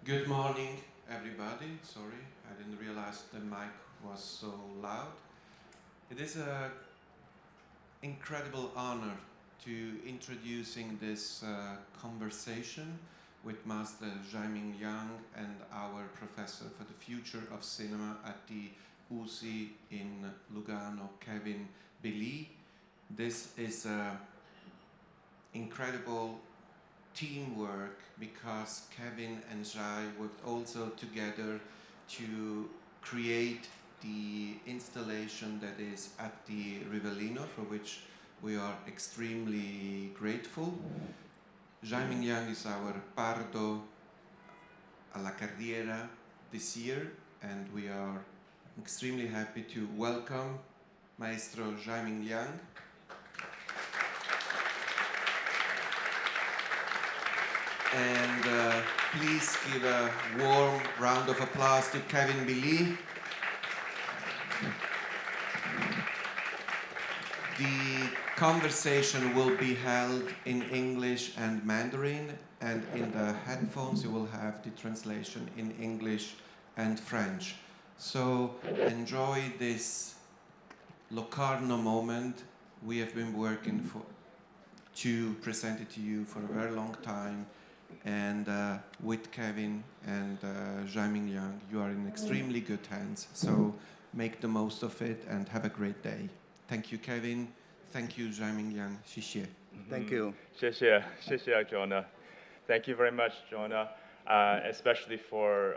Good morning, everybody. Sorry, I didn't realize the mic was so loud. It is an incredible honor to introducing this conversation with Master Tsai Ming-liang and our professor for the future of cinema at the USI in Locarno, Kevin Billy. This is incredible teamwork because Kevin and Tsai worked also together to create the installation that is at the Rivellino, for which we are extremely grateful. Tsai Ming-liang is our Pardo alla Carriera this year, and we are extremely happy to welcome Maestro Tsai Ming-liang. And please give a warm round of applause to Kevin Billy. The conversation will be held in English and Mandarin, and in the headphones you will have the translation in English and French. So enjoy this Locarno moment. We have been working to present it to you for a very long time. And with Kevin and Tsai Ming-liang, you are in extremely good hands. So make the most of it and have a great day. Thank you, Kevin. Thank you, Tsai Ming-liang. 谢谢. Thank you. 谢谢 Jonah. Thank you very much, Jonah, especially for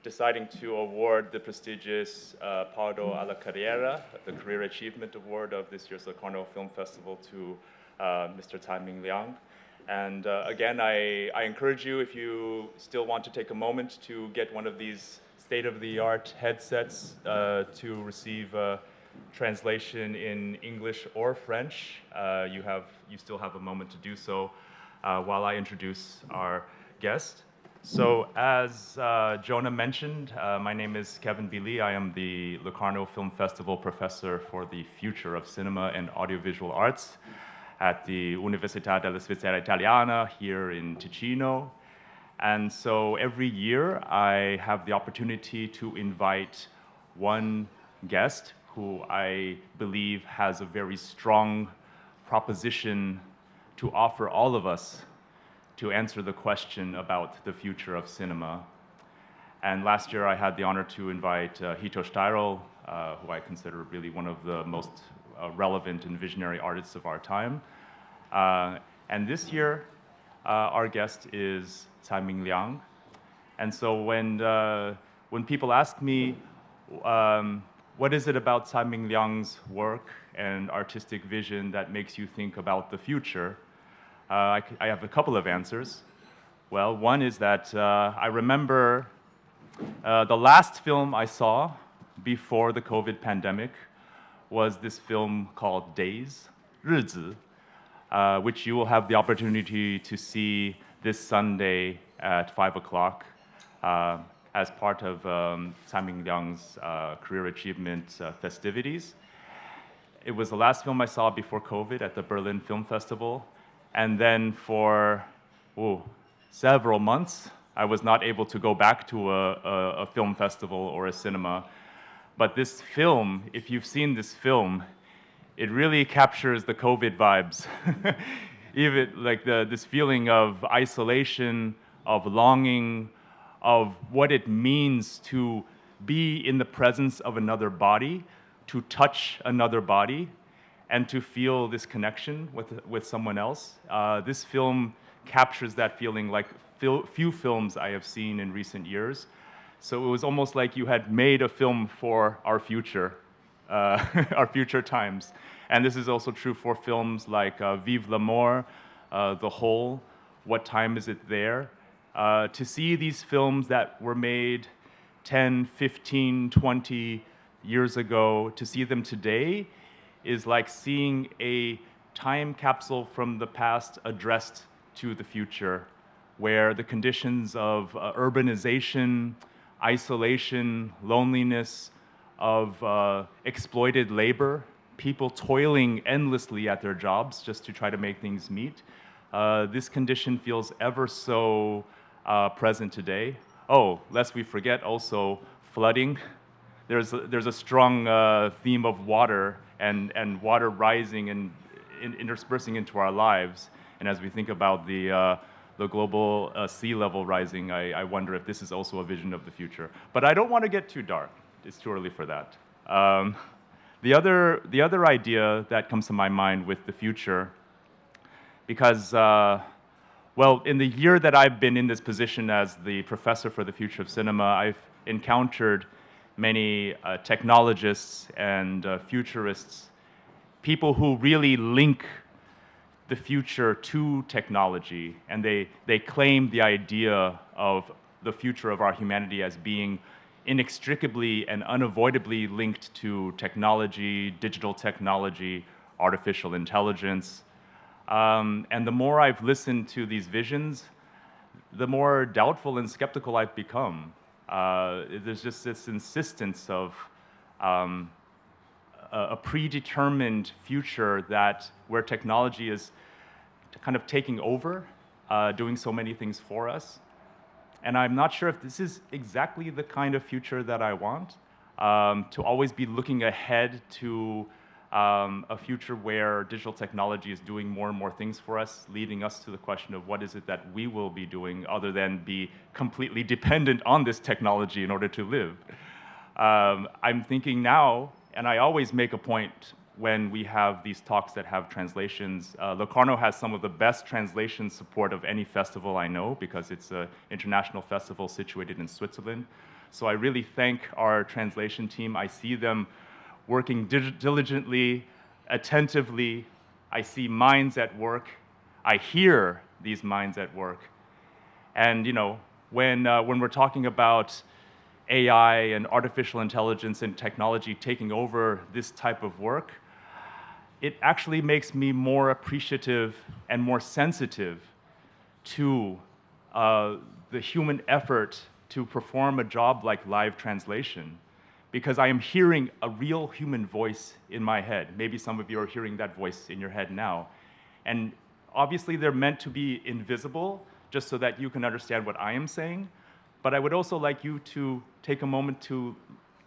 deciding to award the prestigious Pardo alla Carriera, the Career Achievement Award of this year's Locarno Film Festival, to Mr. Tsai Ming-liang. And again, I encourage you, if you still want to take a moment to get one of these state-of-the-art headsets to receive translation in English or French, you still have a moment to do so while I introduce our guest. So as Jonah mentioned, my name is Kevin Billy. I am the Locarno Film Festival professor for the future of cinema and audiovisual arts at the Università della Svizzera Italiana here in Ticino. And so every year I have the opportunity to invite one guest who I believe has a very strong proposition to offer all of us to answer the question about the future of cinema. And last year I had the honor to invite Hito Steyrl, who I consider really one of the most relevant and visionary artists of our time. And this year, our guest is Tsai Ming-liang. And so when people ask me, what is it about Tsai Ming-liang's work and artistic vision that makes you think about the future, I have a couple of answers. Well, one is that I remember the last film I saw before the COVID pandemic was this film called Days, 日子, which you will have the opportunity to see this Sunday at 5 o'clock as part of Tsai Ming-liang's Career Achievement festivities. It was the last film I saw before COVID at the Berlin Film Festival. And then for several months, I was not able to go back to a film festival or a cinema. But this film, if you've seen this film, it really captures the COVID vibes. Even like this feeling of isolation, of longing, of what it means to be in the presence of another body, to touch another body, and to feel this connection with someone else. This film captures that feeling like few films I have seen in recent years. So it was almost like you had made a film for our future, our future times. And this is also true for films like Vive l'amour, The Hole, What Time Is It There? To see these films that were made 10, 15, 20 years ago, to see them today is like seeing a time capsule from the past addressed to the future, where the conditions of urbanization, isolation, loneliness, of exploited labor, people toiling endlessly at their jobs just to try to make things meet. This condition feels ever so present today. Oh, lest we forget also flooding. There's a strong theme of water and water rising and interspersing into our lives. And as we think about the global sea level rising, I wonder if this is also a vision of the future. But I don't want to get too dark. It's too early for that. The other idea that comes to my mind with the future, because well, in the year that I've been in this position as the professor for the future of cinema, I've encountered many technologists and futurists, people who really link the future to technology, and they claim the idea of the future of our humanity as being inextricably and unavoidably linked to technology, digital technology, artificial intelligence. And the more I've listened to these visions, the more doubtful and skeptical I've become. There's just this insistence of a predetermined future where technology is kind of taking over, doing so many things for us. And I'm not sure if this is exactly the kind of future that I want, to always be looking ahead to a future where digital technology is doing more and more things for us, leading us to the question of what is it that we will be doing other than be completely dependent on this technology in order to live. I'm thinking now, and I always make a point when we have these talks that have translations. Locarno has some of the best translation support of any festival I know, because it's an international festival situated in Switzerland. So I really thank our translation team. I see them working diligently, attentively. I see minds at work. I hear these minds at work. And when we're talking about AI and artificial intelligence and technology taking over this type of work, it actually makes me more appreciative and more sensitive to the human effort to perform a job like live translation, because I am hearing a real human voice in my head. Maybe some of you are hearing that voice in your head now. And obviously they're meant to be invisible, just so that you can understand what I am saying. But I would also like you to take a moment to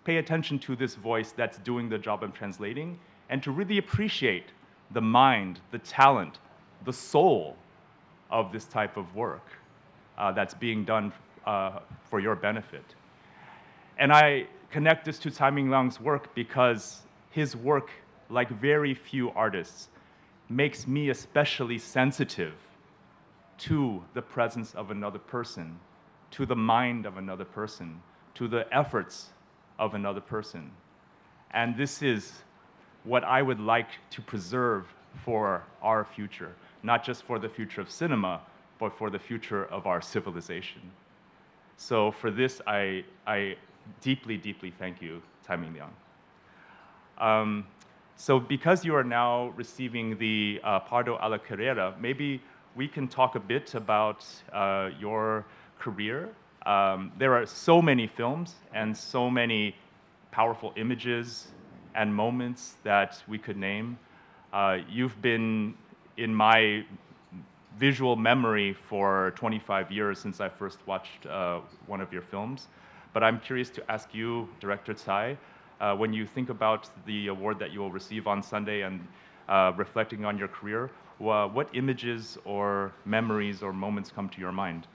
pay attention to this voice that's doing the job of translating, and to really appreciate the mind, the talent, the soul of this type of work that's being done for your benefit. And I connect this to Tsai Ming-liang's work because his work, like very few artists, makes me especially sensitive to the presence of another person, to the mind of another person, to the efforts of another person. And this is what I would like to preserve for our future, not just for the future of cinema, but for the future of our civilization. So for this, I deeply, deeply thank you, Tsai Ming-liang. So because you are now receiving the Pardo alla Carrera, maybe we can talk a bit about your career. There are so many films and so many powerful images and moments that we could name. You've been in my visual memory for 25 years since I first watched one of your films. But I'm curious to ask you, Director Tsai, when you think about the award that you will receive on Sunday and reflecting on your career, what images or memories or moments come to your mind?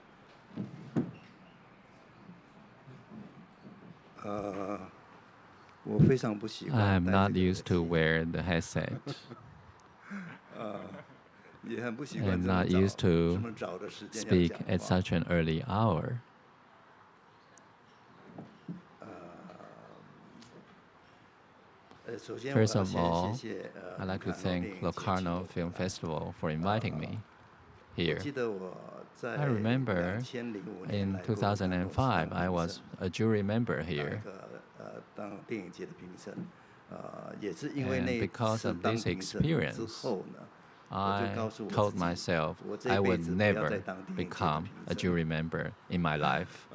I'm not used to wear the headset. I'm not used to speak at such an early hour. First of all, I'd like to thank Locarno Film Festival for inviting me here. I remember in 2005, I was a jury member here. And because of this experience, I told myself I would never become a jury member in my life.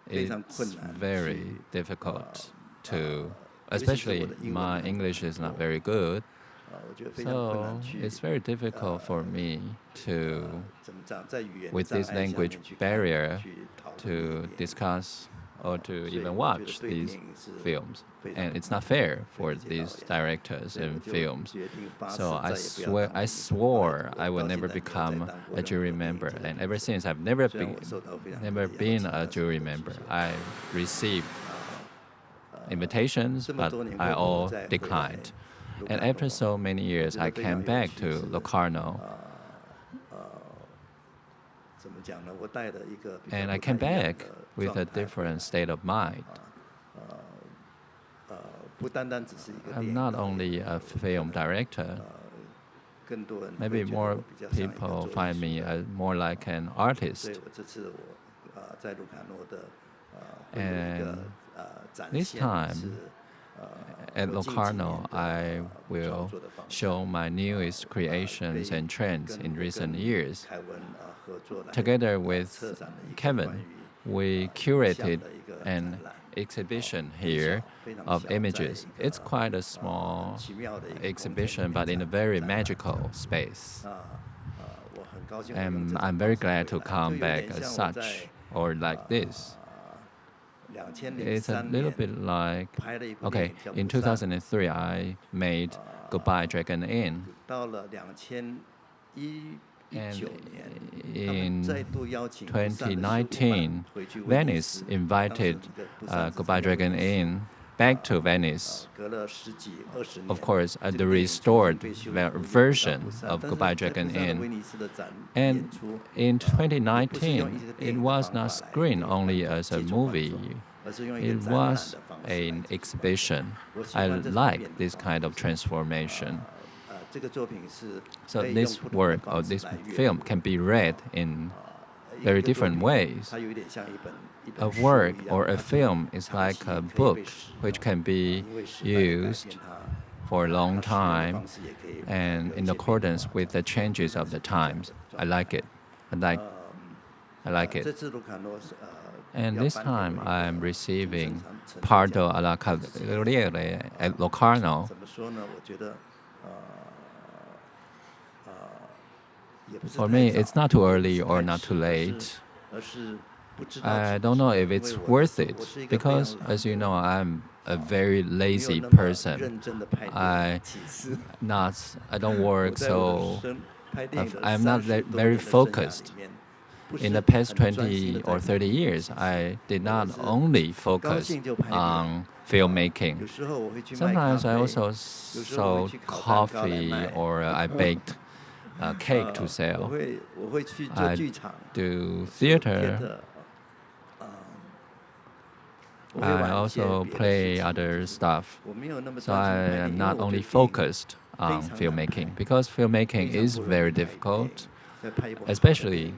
It's very difficult to, especially my English is not very good. So it's very difficult for me to, with this language barrier, to discuss or to even watch these films. And it's not fair for these directors and films. So I swore I would never become a jury member. And ever since, I've never been a jury member. I received invitations, but I all declined. And after so many years, I came back to Locarno. And I came back with a different state of mind. I'm not only a film director. Maybe more people find me more like an artist. And this time, at Locarno, I will show my newest creations and trends in recent years. Together with Kevin, we curated an exhibition here of images. It's quite a small exhibition, but in a very magical space. And I'm very glad to come back as such, or like this. It's a little bit like, okay, in 2003 I made Goodbye Dragon Inn. And in 2019, Venice invited Goodbye Dragon Inn back to Venice. Of course, the restored version of Goodbye Dragon Inn. And in 2019, it was not screened only as a movie. It was an exhibition. I like this kind of transformation. So this work or this film can be read in very different ways. A work or a film is like a book which can be used for a long time and in accordance with the changes of the times. I like it. I like it. And this time I'm receiving Pardo alla Cavaliere at Locarno. For me, it's not too early or not too late. I don't know if it's worth it because, as you know, I'm a very lazy person. I don't work, so I'm not very focused. In the past 20 or 30 years, I did not only focus on filmmaking. Sometimes I also sold coffee or I baked cake to sell. I do theater. I also play other stuff. So I am not only focused on filmmaking because filmmaking is very difficult, especially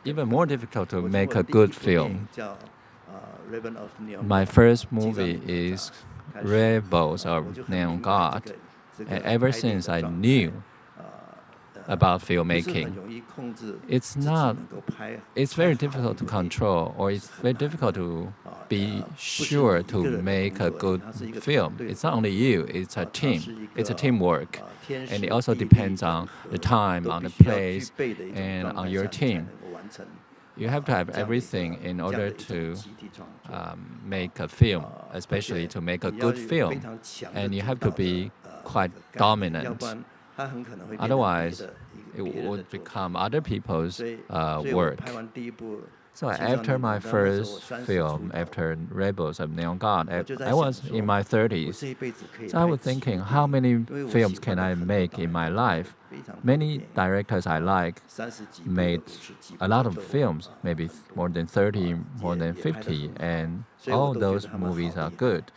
even more difficult to make a good film. My first movie is Rebels of Neon God. And ever since I knew about filmmaking, it's very difficult to control, or it's very difficult to be sure to make a good film. It's not only you, it's a team. It's a teamwork. And it also depends on the time, on the place, and on your team. You have to have everything in order to make a film, especially to make a good film. And you have to be quite dominant. Otherwise, it would become other people's work. So after my first film, after Rebels of Neon God, I was in my 30s. So I was thinking, how many films can I make in my life? Many directors I like made a lot of films, maybe more than 30, more than 50, and all those movies are good.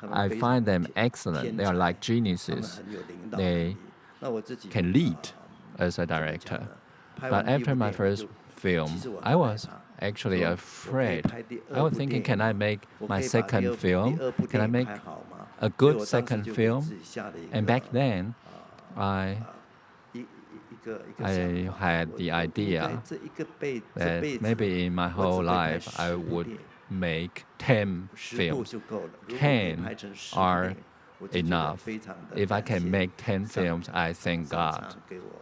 I find them excellent. They are like geniuses. They can lead as a director. But after my first film, I was actually afraid. I was thinking, can I make my second film? Can I make a good second film? And back then, I had the idea that maybe in my whole life I would make 10 films. 10 are enough. If I can make 10 films, I thank God.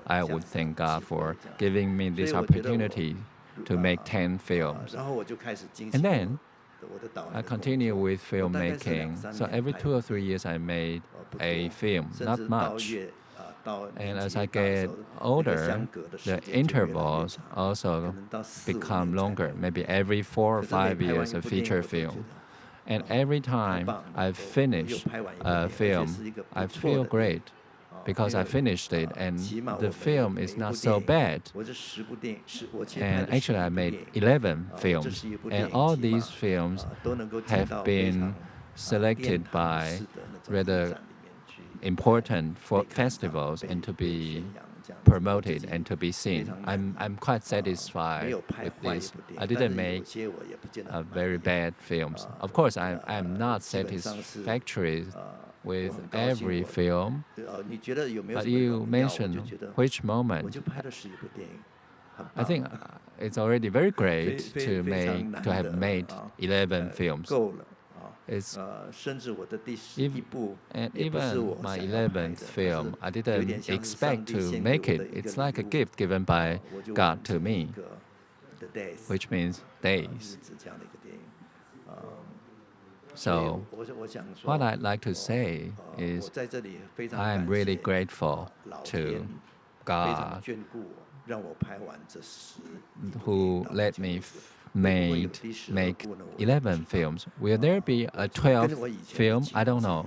I would thank God for giving me this opportunity to make 10 films. And then I continue with filmmaking. So every 2 or 3 years I made a film, not much. And as I get older, the intervals also become longer, maybe every 4 or 5 years a feature film. And every time I finish a film, I feel great because I finished it and the film is not so bad. And actually I made 11 films, and all these films have been selected by rather important festivals and to be promoted and to be seen. I'm quite satisfied with this. I didn't make very bad films. Of course, I'm not satisfactory with every film. But you mentioned which moment. I think it's already very great to have made 11 films. It's, and even my 11th film, I didn't expect to make it. It's like a gift given by God to me, which means days. So what I'd like to say is I am really grateful to God who let me make 11 films. Will there be a 12th film? I don't know.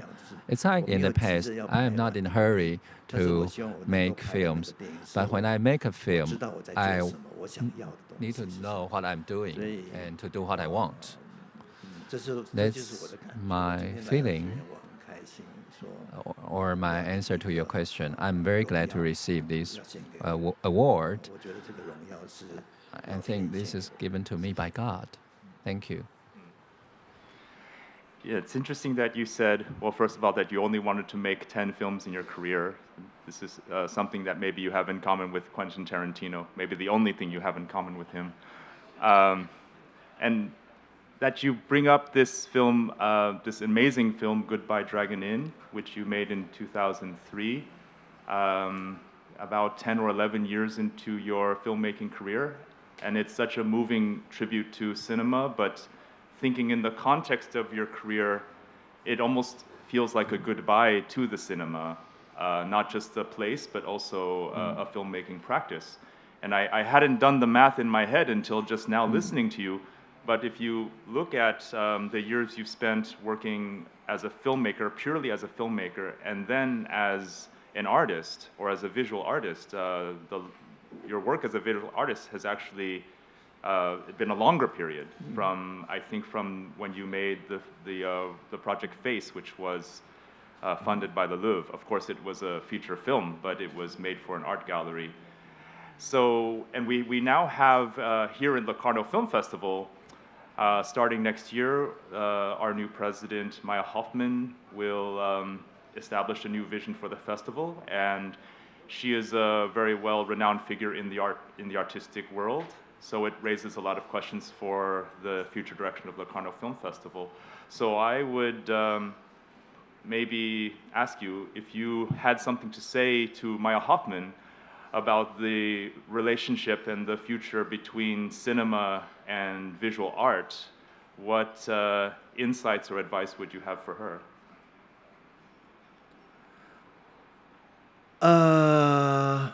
It's like in the past, I am not in a hurry to make films. But when I make a film, I need to know what I'm doing and to do what I want. That's my feeling or my answer to your question. I'm very glad to receive this award. I think this is given to me by God. Thank you. Yeah, it's interesting that you said, well, first of all, that you only wanted to make 10 films in your career. This is something that maybe you have in common with Quentin Tarantino, maybe the only thing you have in common with him. And that you bring up this film, this amazing film, Goodbye Dragon Inn, which you made in 2003, about 10 or 11 years into your filmmaking career. And it's such a moving tribute to cinema, but thinking in the context of your career, it almost feels like a goodbye to the cinema, not just a place, but also a filmmaking practice. And I hadn't done the math in my head until just now listening to you, but if you look at the years you've spent working as a filmmaker, purely as a filmmaker, and then as an artist or as a visual artist, your work as a visual artist has actually been a longer period from, I think, from when you made the project Face, which was funded by the Louvre. Of course, it was a feature film, but it was made for an art gallery. So, and we now have here in Locarno Film Festival, starting next year, our new president, Maya Hoffman, will establish a new vision for the festival, and she is a very well-renowned figure in the artistic world. So it raises a lot of questions for the future direction of Locarno Film Festival. So I would maybe ask you if you had something to say to Maya Hoffman about the relationship and the future between cinema and visual art. What insights or advice would you have for her? I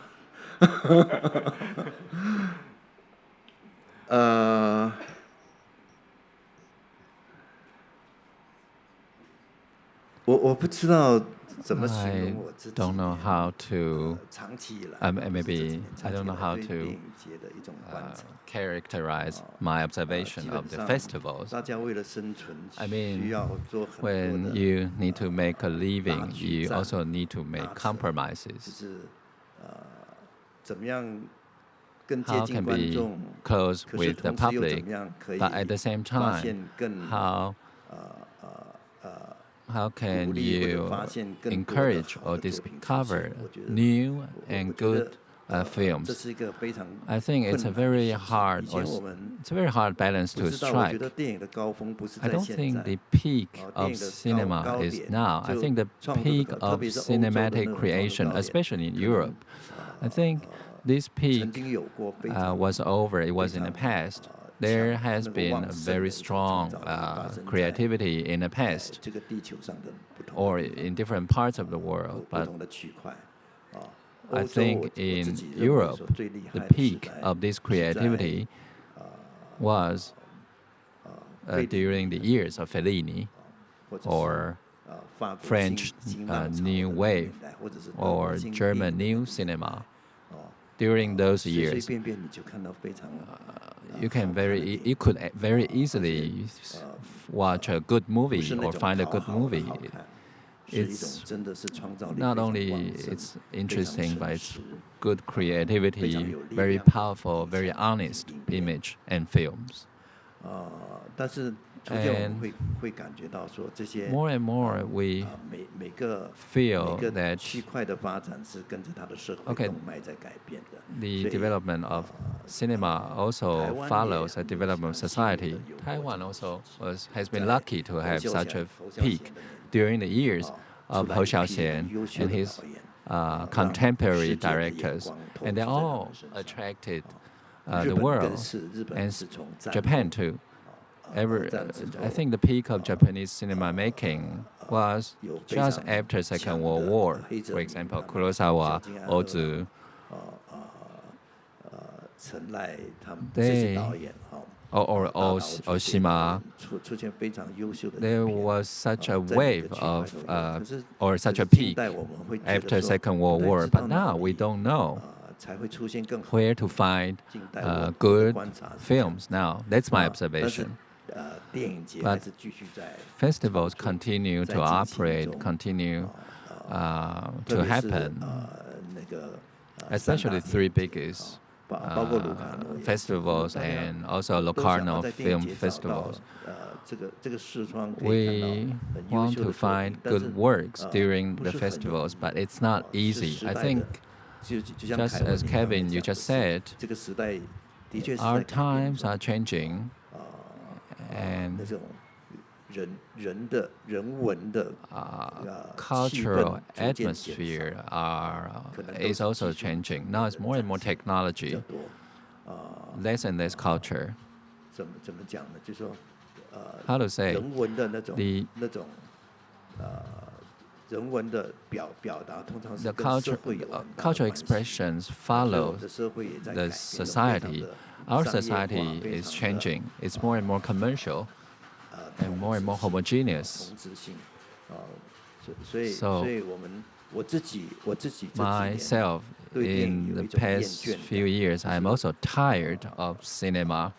don't know how to, maybe I don't know how to characterize my observation of the festivals. I mean, when you need to make a living, you also need to make compromises. How can be close with the public, but at the same time, how can you encourage or discover new and good films. I think it's a very hard balance to strike. I don't think the peak of cinema is now. I think the peak of cinematic creation, especially in Europe, I think this peak was over. It was in the past. There has been a very strong creativity in the past or in different parts of the world. But I think in Europe, the peak of this creativity was during the years of Fellini or French New Wave or German New Cinema. During those years, you could very easily watch a good movie or find a good movie. It's not only it's interesting, but it's good creativity, very powerful, very honest image and films. And more and more we feel that the development of cinema also follows the development of society. Taiwan also has been lucky to have such a peak during the years of Hou Xiaoxian and his contemporary directors, and they all attracted the world and Japan too. I think the peak of Japanese cinema making was just after Second World War. For example, Kurosawa, Ozu, or Oshima. There was such a wave of, or such a peak after Second World War, but now we don't know where to find good films now. That's my observation. But festivals continue to operate, continue to happen, especially three biggest festivals and also Locarno film festivals. We want to find good works during the festivals, but it's not easy. I think, just as Kevin, you just said, our times are changing. And cultural atmosphere is also changing. Now it's more and more technology, less and less culture. How to say? The cultural expressions follow the society. Our society is changing. It's more and more commercial and more homogeneous. So, myself, in the past few years, I'm also tired of cinema.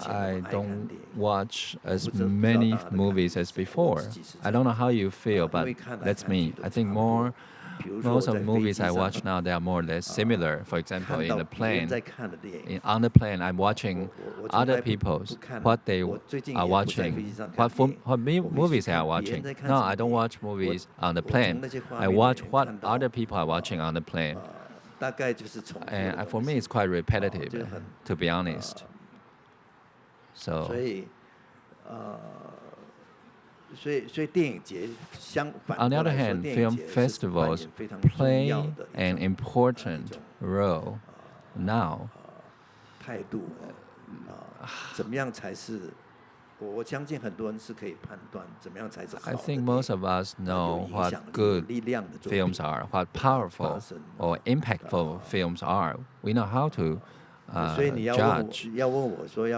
I don't watch as many movies as before. I don't know how you feel, but that's me. I think most of the movies I watch now, they are more or less similar. For example, in the plane, on the plane, I'm watching other people's, what they are watching, what movies they are watching. No, I don't watch movies on the plane. I watch what other people are watching on the plane. And for me, it's quite repetitive, to be honest. So, on the other hand, film festivals play an important role now. I think most of us know what good films are, what powerful or impactful films are. We know how to judge.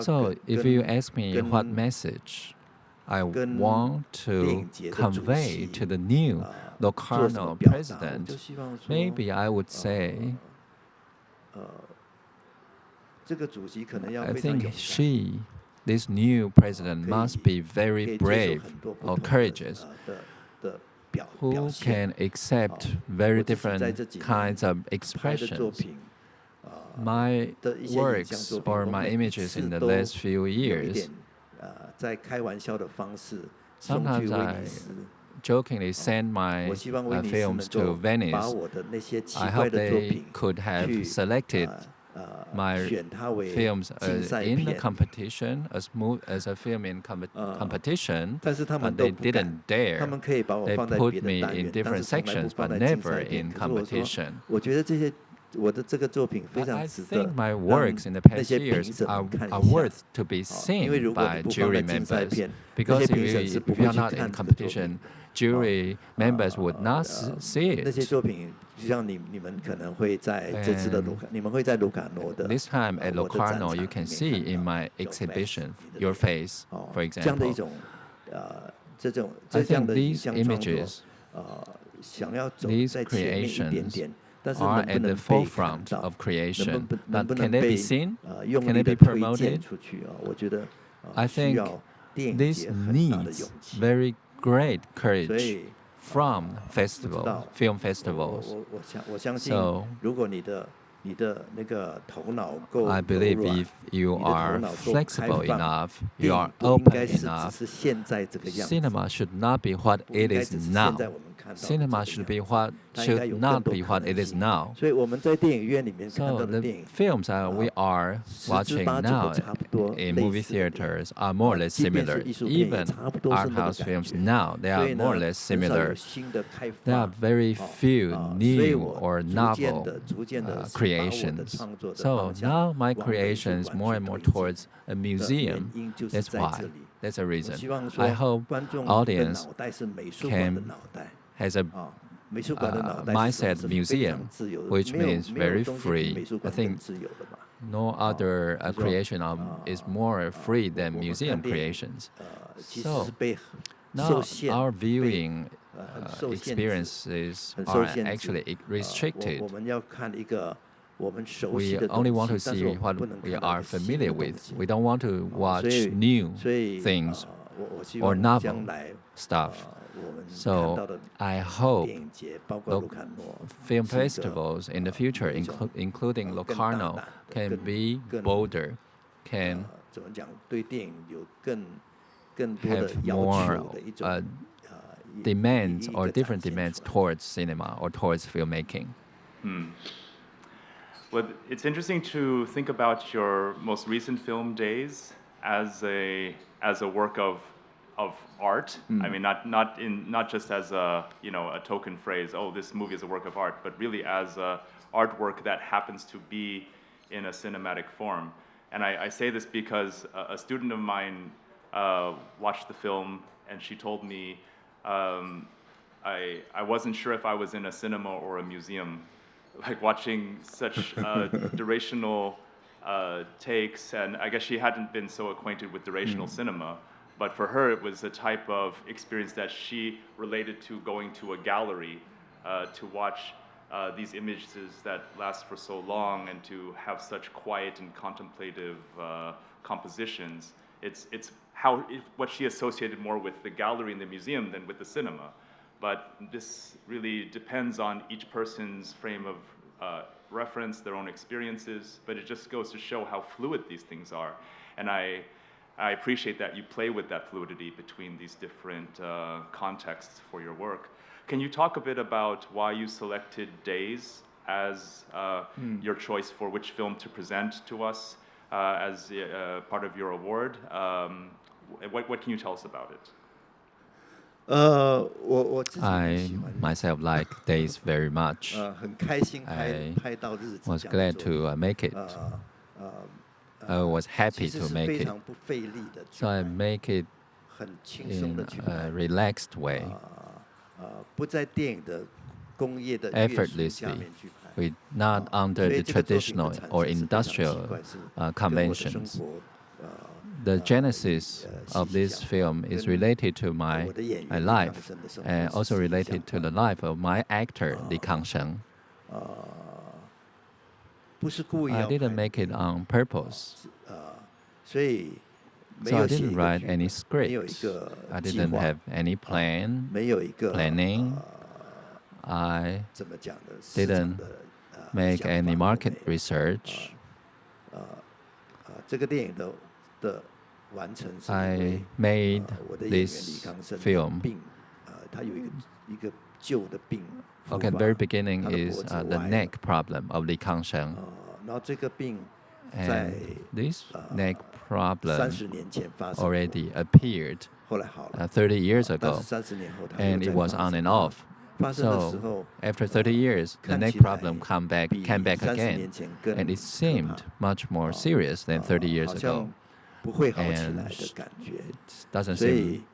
So if you ask me what message I want to convey to the new Locarno president, maybe I would say, I think this new president must be very brave or courageous, who can accept very different kinds of expressions. My works or my images in the last few years, sometimes I jokingly send my films to Venice. I hope they could have selected my films in the competition as a film in competition, but they didn't dare. They put me in different sections, but never in competition. But I think my works in the past years are worth to be seen by jury members, because if you are not in competition, jury members would not see it. This time at Locarno, you can see in my exhibition your face, for example. I think these images, these creations, are at the forefront of creation. But can they be seen? Can they be promoted? I think this needs very great courage from film festivals. So I believe if you are flexible enough, you are open enough, cinema should not be what it is now. Cinema should not be what it is now. So the films we are watching now in movie theaters are more or less similar. Even art house films now, they are more or less similar. There are very few new or novel creations. So now my creation is more and more towards a museum. That's why. That's a reason. I hope audience has a mindset museum, which means very free. I think no other creation is more free than museum creations. So now our viewing experiences are actually restricted. We only want to see what we are familiar with. We don't want to watch new things or novel stuff. So I hope film festivals in the future, including Locarno, can be bolder, can have more demands or different demands towards cinema or towards filmmaking. Well, it's interesting to think about your most recent film days as a work of art. I mean, not just as a token phrase. Oh, this movie is a work of art, but really as a artwork that happens to be in a cinematic form. And I say this because a student of mine watched the film, and she told me I wasn't sure if I was in a cinema or a museum, like watching such durational takes. And I guess she hadn't been so acquainted with durational cinema. But for her, it was a type of experience that she related to going to a gallery to watch these images that last for so long and to have such quiet and contemplative compositions. It's what she associated more with the gallery and the museum than with the cinema. But this really depends on each person's frame of reference, their own experiences. But it just goes to show how fluid these things are. And I appreciate that you play with that fluidity between these different contexts for your work. Can you talk a bit about why you selected Days as your choice for which film to present to us as part of your award? What can you tell us about it? I myself like Days very much. I was glad to make it. I was happy to make it. So I make it in a relaxed way, effortlessly, not under the traditional or industrial conventions. The genesis of this film is related to my life, and also related to the life of my actor, Li Kangsheng. I didn't make it on purpose. So I didn't write any script. I didn't have any planning. I didn't make any market research. I made this film Okay, very beginning is the neck problem of Li Kangsheng. And this neck problem already appeared 30 years ago, and it was on and off. So after 30 years, the neck problem came back again, and it seemed much more serious than 30 years ago. And it doesn't seem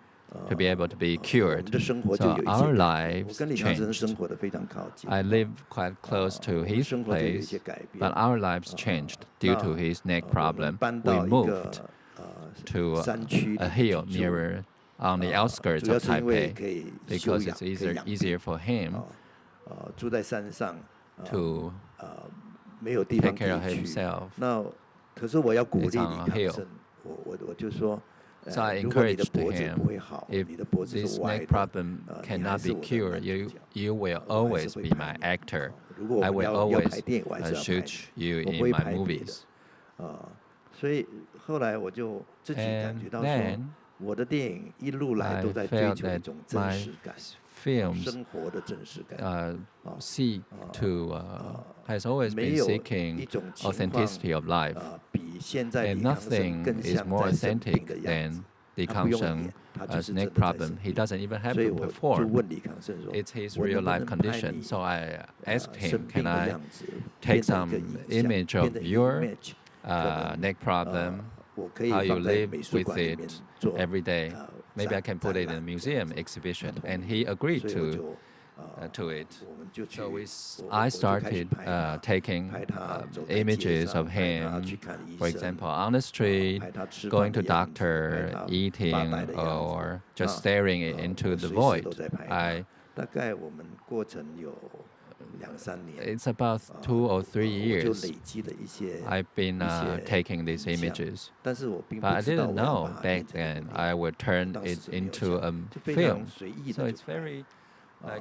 to be able to be cured. So our lives changed. I live quite close to his place, but our lives changed due to his neck problem. We moved to a hill nearer on the outskirts of Taipei because it's easier for him to take care of himself. It's on a hill. So I encouraged him, if this neck problem cannot be cured, you will always be my actor. I will always shoot you in my movies. And then I felt that my films has always been seeking authenticity of life. And nothing is more authentic than Li Kangsheng's neck problem. He doesn't even have to perform. It's his real life condition. So I asked him, can I take some image of your neck problem, how you live with it every day? Maybe I can put it in a museum exhibition. And he agreed to it. So I started taking images of him, for example, on the street, going to doctor, eating, or just staring into the void. It's about 2 or 3 years I've been taking these images. But I didn't know back then I would turn it into a film. So it's very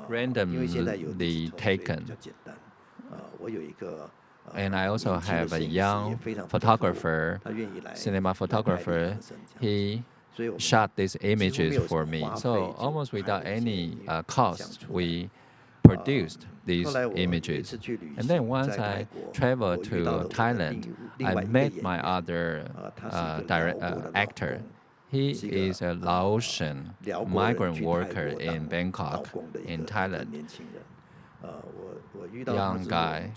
randomly taken. And I also have a young photographer, cinema photographer. He shot these images for me. So almost without any cost, we produced these images. And then once I traveled to Thailand, I met my other actor. He is a Laotian migrant worker in Bangkok, in Thailand. Young guy.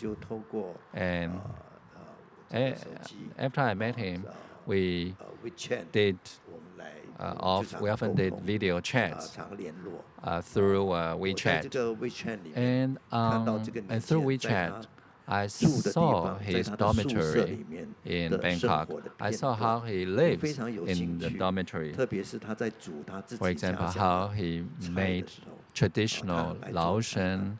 And after I met him, we often did video chats through WeChat. And through WeChat, I saw his dormitory in Bangkok. I saw how he lives in the dormitory. For example, how he made traditional Laotian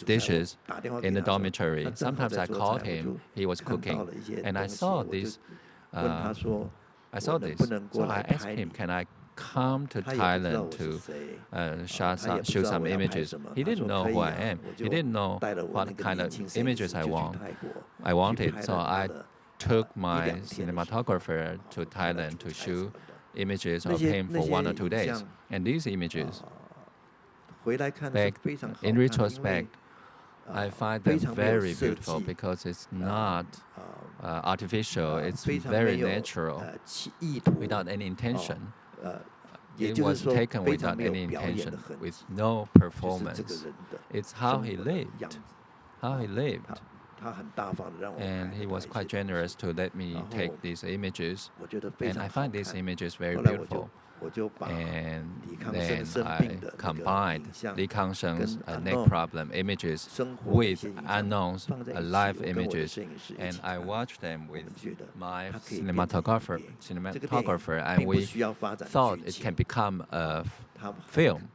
dishes in the dormitory. Sometimes I called him, he was cooking. And I saw this. So I asked him, can I come to Thailand to shoot some images? He didn't know who I am. He didn't know what kind of images I wanted. So I took my cinematographer to Thailand to shoot images of him for 1 or 2 days. And these images, in retrospect, I find them very beautiful because it's not artificial. It's very natural, without any intention. It was taken without any intention, with no performance. It's how he lived. And he was quite generous to let me take these images. And I find these images very beautiful. And then I combined Li Kangsheng's neck problem images with unknown's live images, and I watched them with my cinematographer, and we thought it can become a film.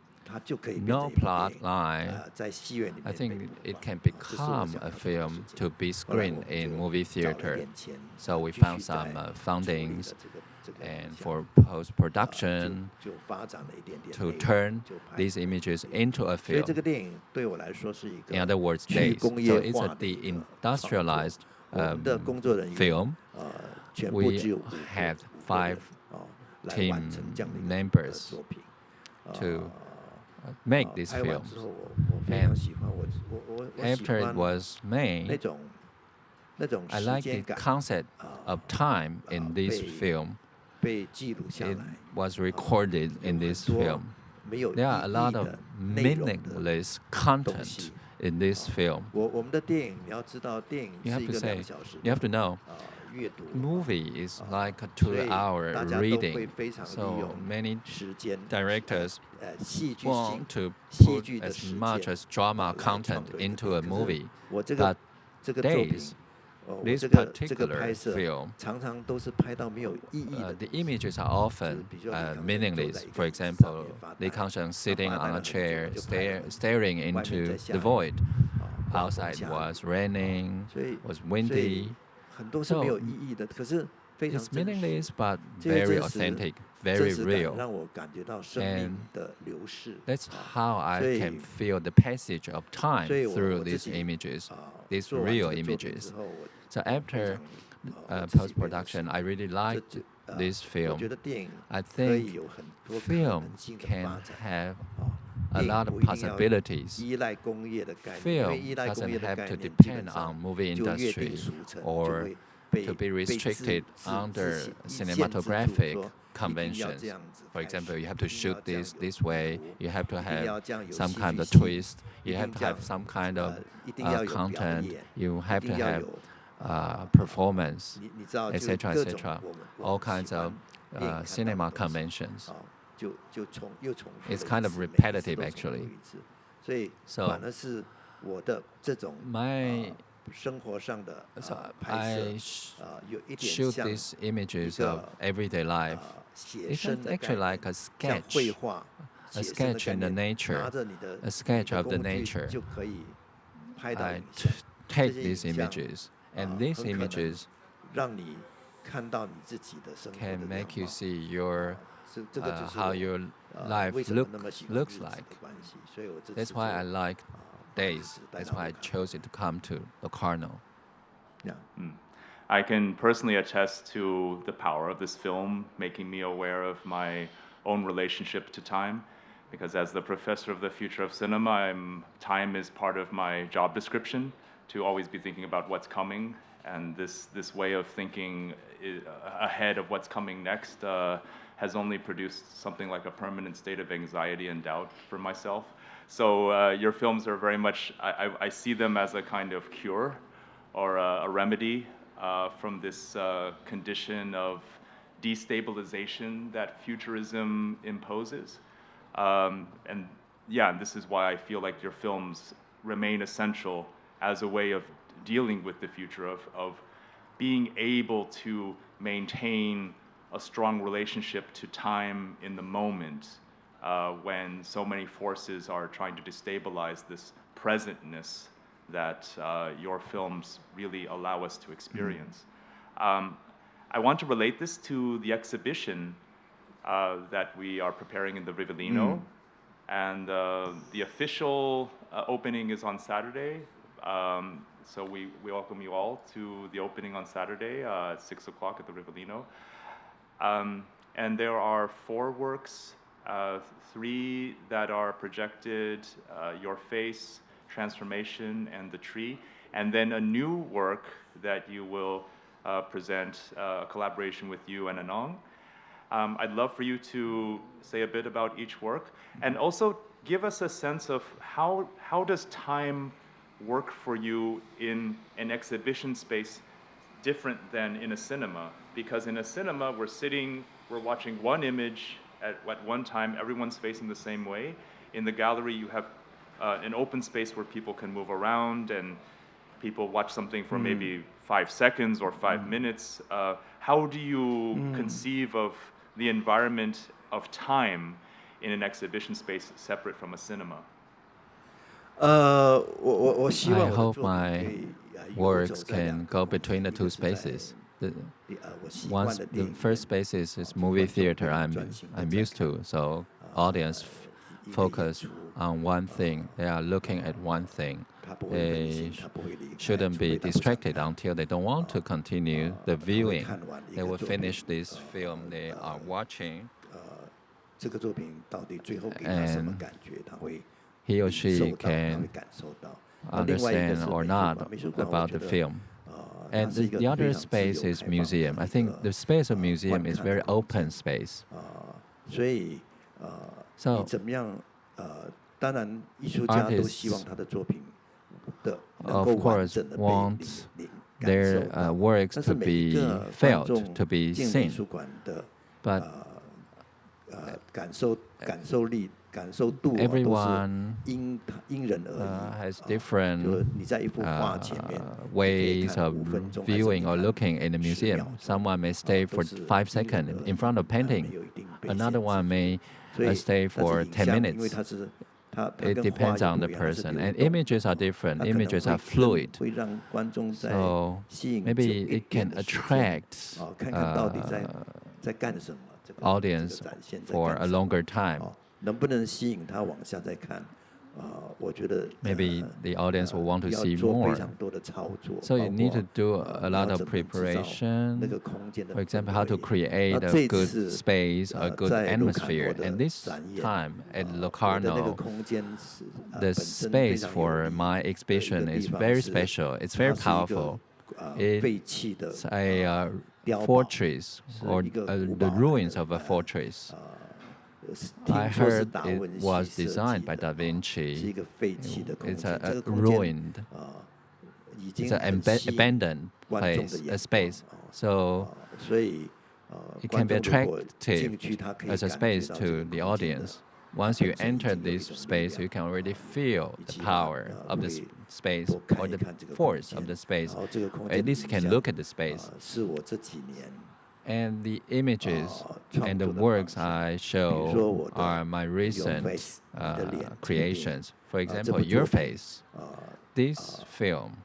No plot line. I think it can become a film to be screened in movie theater. So we found some fundings and for post-production to turn these images into a film. In other words, days. So it's a de-industrialized film. We had 5 team members to make this film. And after it was made, I like the concept of time in this film. It was recorded in this film. There are a lot of meaningless content in this film. You have to know, movie is like a 2-hour reading. So many directors want to put as much as drama content into a movie. But this particular film, the images are often meaningless. For example, Li Kangsheng sitting on a chair, staring into the void. Outside was raining, was windy. So it's meaningless, but very authentic, very real. And that's how I can feel the passage of time through these images, these real images. So after post-production, I really liked this film. I think film can have a lot of possibilities. Film doesn't have to depend on movie industry or to be restricted under cinematographic conventions. For example, you have to shoot this way, you have to have some kind of twist, you have to have some kind of content, you have to have performance, etc., etc. All kinds of cinema conventions. It's kind of repetitive, actually. So I shoot these images of everyday life. It's actually like a sketch in the nature, a sketch of the nature. I take these images, and these images can make you see your how your life looks like. That's why I like Days. That's why I chose it to come to Locarno. Yeah. I can personally attest to the power of this film, making me aware of my own relationship to time. Because as the professor of the future of cinema, time is part of my job description, to always be thinking about what's coming. And this way of thinking ahead of what's coming next has only produced something like a permanent state of anxiety and doubt for myself. So your films are very much, I see them as a kind of cure or a remedy from this condition of destabilization that futurism imposes. And yeah, this is why I feel like your films remain essential as a way of dealing with the future, of being able to maintain a strong relationship to time in the moment when so many forces are trying to destabilize this presentness that your films really allow us to experience. I want to relate this to the exhibition that we are preparing in the Rivellino. And the official opening is on Saturday. So we welcome you all to the opening on Saturday at 6 o'clock at the Rivellino. And there are 4 works, 3 that are projected, Your Face, Transformation, and The Tree. And then a new work that you will present, a collaboration with you and Anong. I'd love for you to say a bit about each work, and also give us a sense of how does time work for you in an exhibition space different than in a cinema? Because in a cinema, we're watching one image at one time, everyone's facing the same way. In the gallery, you have an open space where people can move around and people watch something for maybe 5 seconds or 5 minutes. How do you conceive of the environment of time in an exhibition space separate from a cinema? I hope my works can go between the 2 spaces. The first space is movie theater I'm used to, so audience focus on one thing. They are looking at one thing. They shouldn't be distracted until they don't want to continue the viewing. They will finish this film they are watching, and he or she can understand or not about the film. And the other space is museum. I think the space of museum is very open space. So artists, of course, want their works to be felt, to be seen. But everyone has different ways of viewing or looking in the museum. Someone may stay for 5 seconds in front of painting. Another one may stay for 10 minutes. It depends on the person. And images are different. Images are fluid. So maybe it can attract audience for a longer time. Maybe the audience will want to see more. So you need to do a lot of preparation. For example, how to create a good space, a good atmosphere. And this time at Locarno, the space for my exhibition is very special. It's very powerful. It's a fortress, or the ruins of a fortress. I heard it was designed by Da Vinci. It's a ruined, it's an abandoned place, a space. So it can be attractive as a space to the audience. Once you enter this space, you can already feel the power of the space or the force of the space. At least you can look at the space. And the images and the works I show are my recent creations. For example, Your Face. This film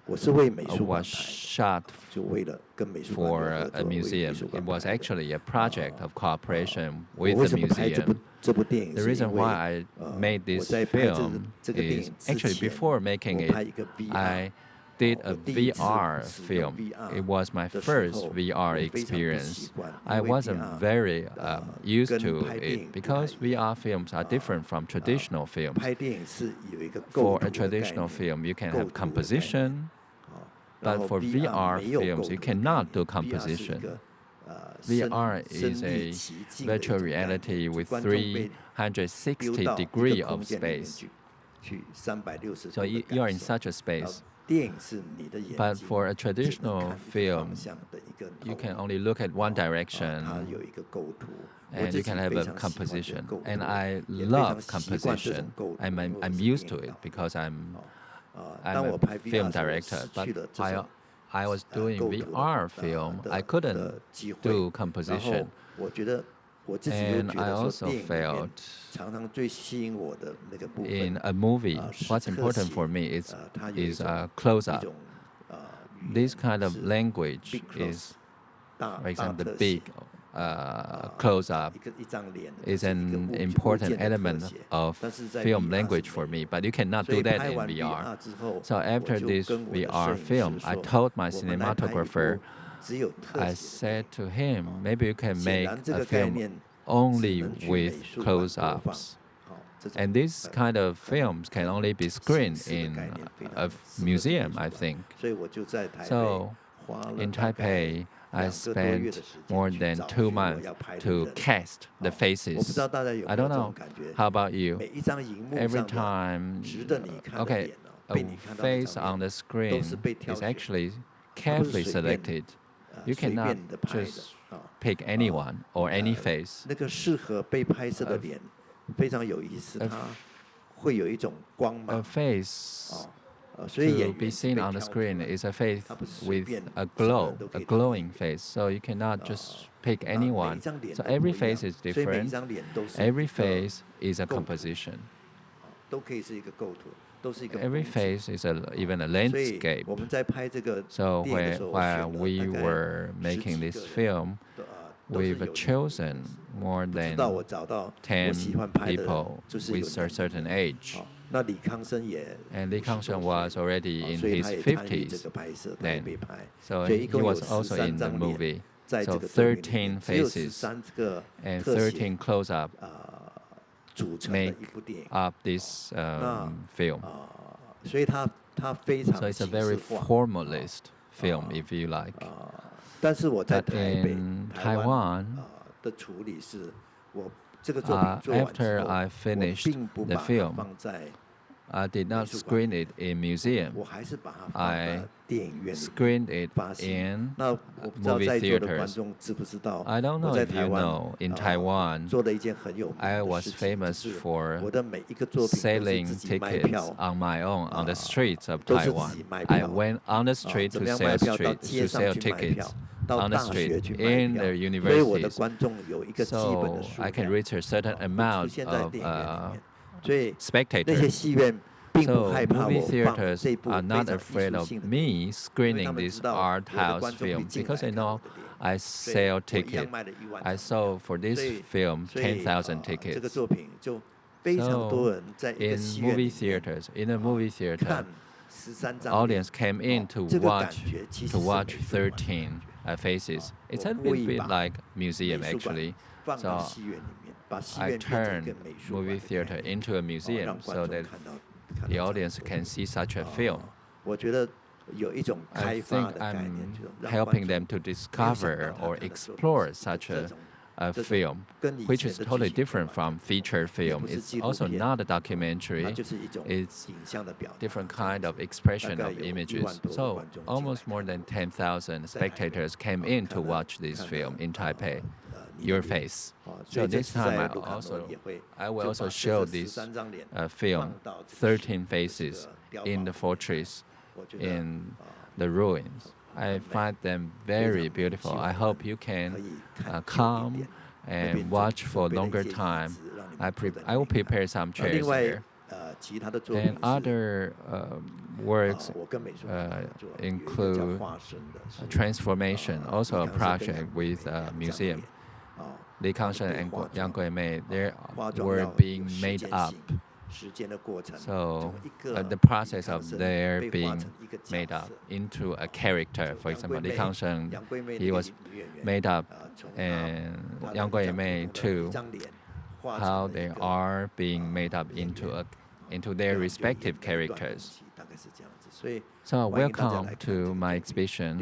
was shot for a museum. It was actually a project of cooperation with the museum. The reason why I made this film is actually before making it, I did a VR film. It was my first VR experience. I wasn't very used to it because VR films are different from traditional films. For a traditional film, you can have composition, but for VR films, you cannot do composition. VR is a virtual reality with 360 degrees of space. So you are in such a space. But for a traditional film, you can only look at one direction, and you can have a composition. And I love composition. I'm used to it because I'm a film director. But I was doing VR film, I couldn't do composition. And I also felt in a movie, what's important for me is close-up. This kind of language is, for example, the big close-up is an important element of film language for me, but you cannot do that in VR. So after this VR film, I told my cinematographer, I said to him, maybe you can make a film only with close-ups. And this kind of films can only be screened in a museum, I think. So in Taipei, I spent more than 2 months to cast the faces. I don't know. How about you? Every time, okay, a face on the screen is actually carefully selected. You cannot just pick anyone or any face. A face to be seen on the screen is a face with a glow, a glowing face. So you cannot just pick anyone. So every face is different. Every face is a composition. Every face is even a landscape. So while we were making this film, we've chosen more than 10 people with a certain age. And Li Kangsheng was already in his 50s then. So he was also in the movie. So 13 faces and 13 close-up make up this film. So it's a very formalist film, if you like. But in Taiwan, after I finished the film, I did not screen it in museum. I screened it in movie theaters. I don't know if you know, in Taiwan, I was famous for selling tickets on my own on the streets of Taiwan. I went on the street to sell tickets on the street in the universities. So I can reach a certain amount of spectators. So movie theaters are not afraid of me screening this art house film because they know I sell tickets. I sold for this film 10,000 tickets. So in movie theaters, audience came in to watch 13 faces. It's a little bit like museum actually. So I turned movie theater into a museum so that the audience can see such a film. I think I'm helping them to discover or explore such a film, which is totally different from feature film. It's also not a documentary. It's different kind of expression of images. So almost more than 10,000 spectators came in to watch this film in Taipei. Your Face. So this time I will also show this film, 13 Faces, in the fortress, in the ruins. I find them very beautiful. I hope you can come and watch for a longer time. I will prepare some chairs here. And other works include Transformation, also a project with a museum. Li Kangshen and Yang Guimei, they were being made up. So the process of their being made up into a character. For example, Li Kangshen, he was made up, and Yang Guimei too, how they are being made up into their respective characters. So welcome to my exhibition.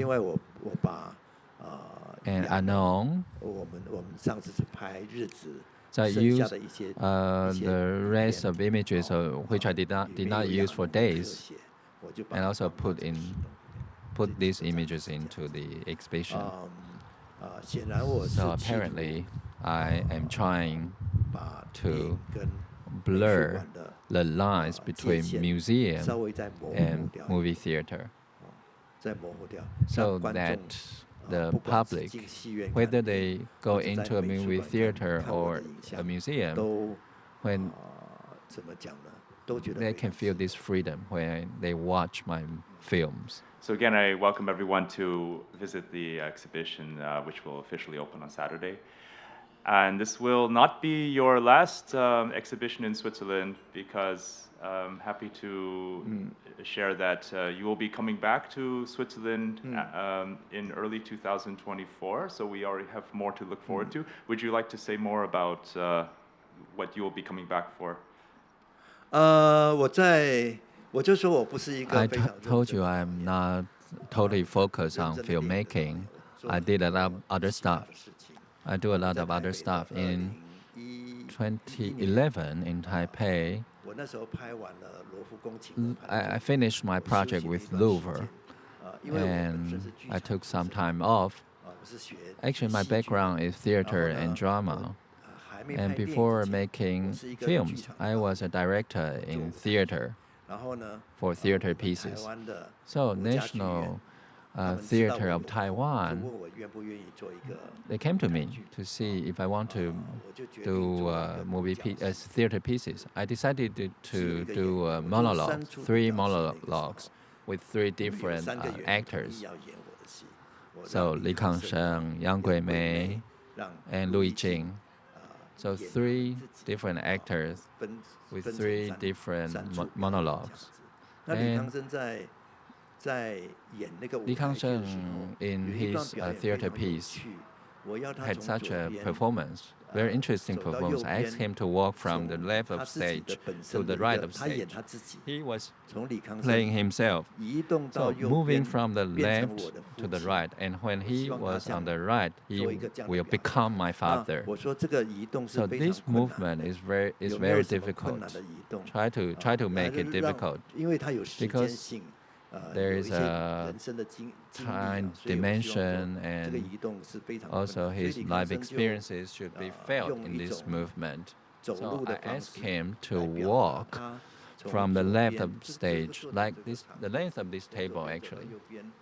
And Anong, so I used the rest of images which I did not use for days, and also put these images into the exhibition. So apparently, I am trying to blur the lines between museum and movie theater, so that the public, whether they go into a movie theater or a museum, when they can feel this freedom when they watch my films. So again, I welcome everyone to visit the exhibition, which will officially open on Saturday. And this will not be your last exhibition in Switzerland, because I'm happy to share that you will be coming back to Switzerland in early 2024. So we already have more to look forward to. Would you like to say more about what you will be coming back for? I told you I'm not totally focused on filmmaking. I did a lot of other stuff. I do a lot of other stuff. In 2011 in Taipei, I finished my project with Louvre, and I took some time off. Actually, my background is theater and drama. And before making films, I was a director in theater for theater pieces. So National Theater of Taiwan, they came to me to see if I want to do theater pieces. I decided to do monologues, 3 monologues with 3 different actors. So Li Kangshen, Yang Guimei, and Louis Jing. So 3 different actors with 3 different monologues. And Li Kangsheng, in his theater piece, had such a performance, very interesting performance. I asked him to walk from the left of stage to the right of stage. He was playing himself, so moving from the left to the right. And when he was on the right, he will become my father. So this movement is very difficult. Try to make it difficult because there is a time dimension, and also his life experiences should be felt in this movement. So I asked him to walk from the left of the stage, like this, the length of this table actually.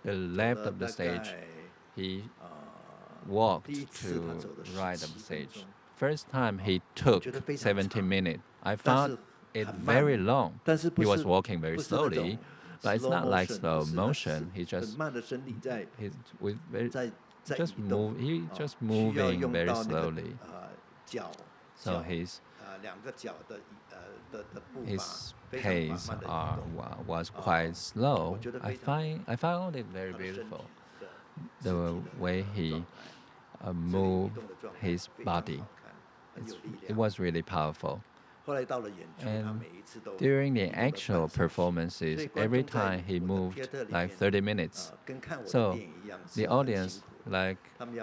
The left of the stage, he walked to right of the stage. First time he took 17 minutes. I found it very long. He was walking very slowly, but it's not like slow motion. He just moving very slowly. So his pace was quite slow. I found it very beautiful, the way he moved his body. It was really powerful. And during the actual performances, every time he moved like 30 minutes. So the audience, like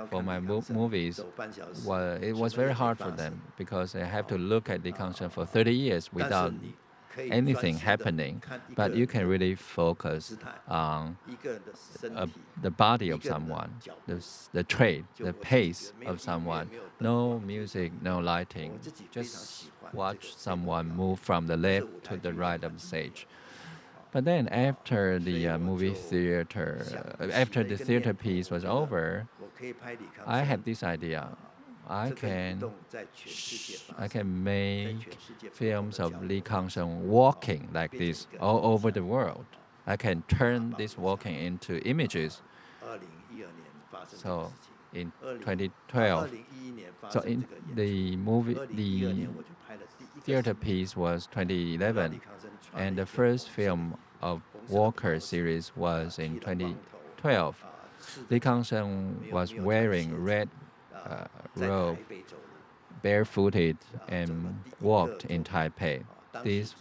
for my movies, it was very hard for them because they have to look at Li Kangsheng for 30 years without anything happening. But you can really focus on the body of someone, the trait, the pace of someone. No music, no lighting, just watch someone move from the left to the right of the stage. But then after the after the theater piece was over, I had this idea. I can make films of Li Kangsheng walking like this all over the world. I can turn this walking into images. So in 2012, so in the theater piece was 2011, and the first film of Walker series was in 2012. Li Kangsheng was wearing red robe, barefooted, and walked in Taipei. This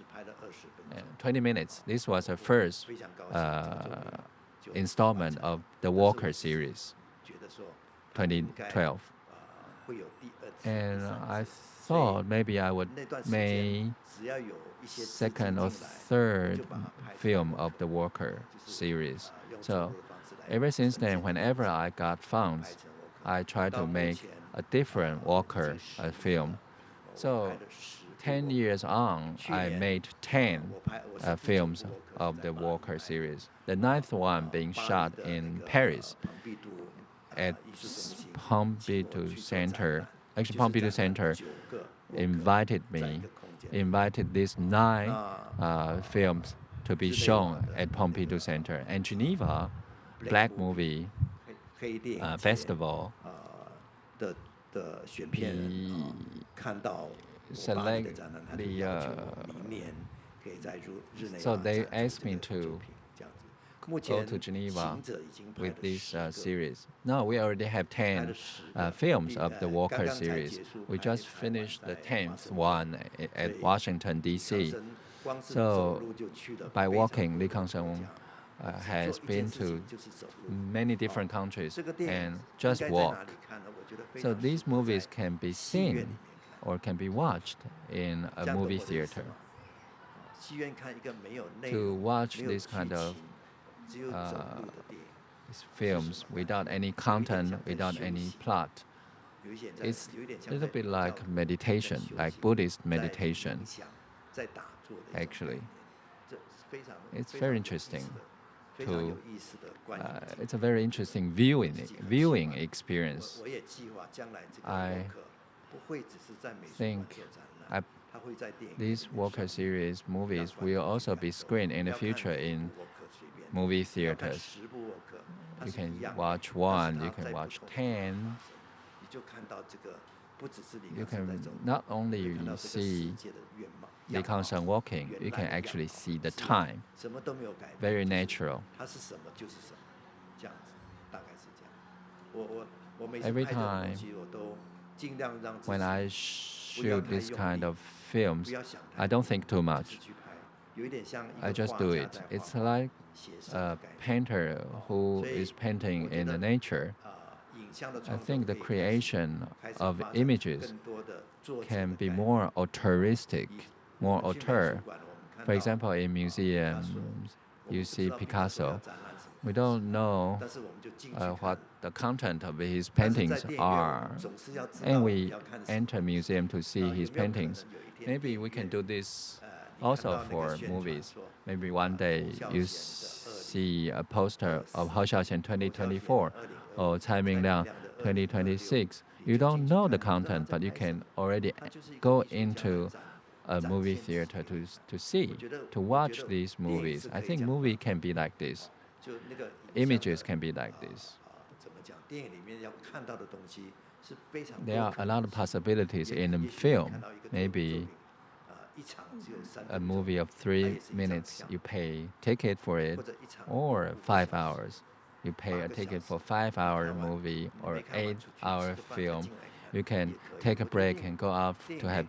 20 minutes. This was the first installment of the Walker series, 2012. And I thought maybe I would make second or third film of the Walker series. So ever since then, whenever I got funds, I try to make a different Walker film. So 10 years on, I made 10 films of the Walker series. The ninth one being shot in Paris at Pompidou Center. Actually, Pompidou Center invited these 9 films to be shown at Pompidou Center. And Geneva Black Movie Festival select so they asked me to go to Geneva with this series. Now we already have 10 films of the Walker series. We just finished the 10th one at Washington, D.C. So by walking, Li Kangsheng has been to many different countries and just walk. So these movies can be seen or can be watched in a movie theater. To watch this kind of films without any content, without any plot, it's a little bit like meditation, like Buddhist meditation. Actually, it's very interesting. It's a very interesting viewing experience. I think these Walker series movies will also be screened in the future in movie theaters. You can watch 1, you can watch 10. you can not only see Li Kangsheng walking, you can actually see the time. Very natural. Every time when I shoot this kind of films, I don't think too much. I just do it. It's like a painter who is painting in the nature. I think the creation of images can be more auteuristic, more auteur. For example, in museums, you see Picasso. We don't know what the content of his paintings are, and we enter a museum to see his paintings. Maybe we can do this also for movies. Maybe one day you see a poster of Hao Xiaoqian 2024 or Tsai Ming-liang 2026. You don't know the content, but you can already go into a movie theater to watch these movies. I think movie can be like this. Images can be like this. There are a lot of possibilities in a film. Maybe a movie of 3 minutes, you pay ticket for it, or 5 hours. You pay a ticket for 5-hour movie or 8-hour film. You can take a break and go out to have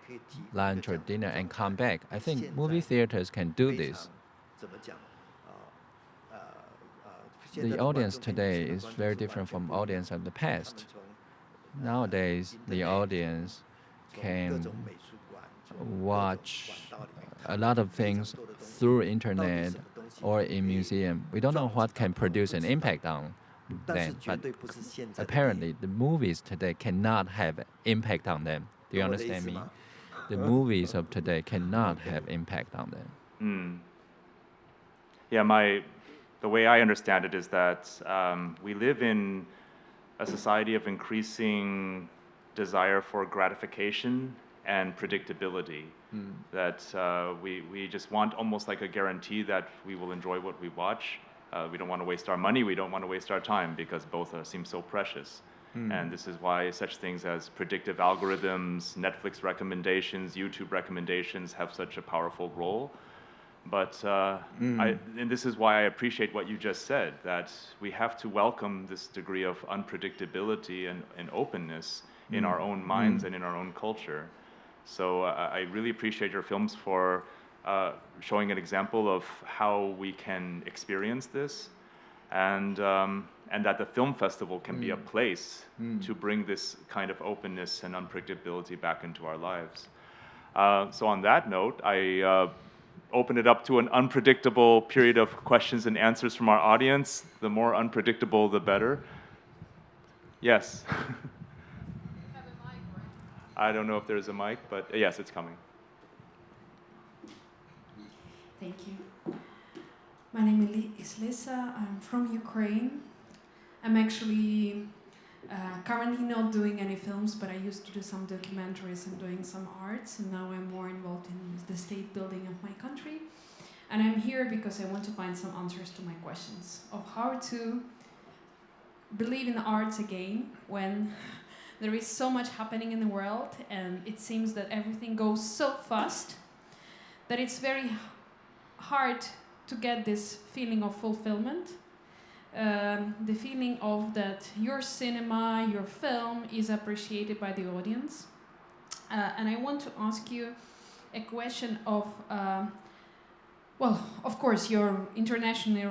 lunch or dinner and come back. I think movie theaters can do this. The audience today is very different from audience of the past. Nowadays, the audience can watch a lot of things through internet or in museum. We don't know what can produce an impact on them, but apparently the movies today cannot have impact on them. Do you understand me? The movies of today cannot have impact on them. Yeah, the way I understand it is that we live in a society of increasing desire for gratification and predictability. That we just want almost like a guarantee that we will enjoy what we watch. We don't want to waste our money, we don't want to waste our time, because both seem so precious. And this is why such things as predictive algorithms, Netflix recommendations, YouTube recommendations have such a powerful role. But and this is why I appreciate what you just said, that we have to welcome this degree of unpredictability and openness in our own minds and in our own culture. So I really appreciate your films for showing an example of how we can experience this, and that the film festival can be a place to bring this kind of openness and unpredictability back into our lives. So on that note, I open it up to an unpredictable period of questions and answers from our audience. The more unpredictable, the better. Yes. I don't know if there's a mic, but yes, it's coming. Thank you. My name is Lisa. I'm from Ukraine. I'm actually currently not doing any films, but I used to do some documentaries and doing some arts, and now I'm more involved in the state building of my country. And I'm here because I want to find some answers to my questions of how to believe in the arts again when there is so much happening in the world, and it seems that everything goes so fast that it's very hard to get this feeling of fulfillment. The feeling of that your cinema, your film is appreciated by the audience. And I want to ask you a question of, well, of course, you're internationally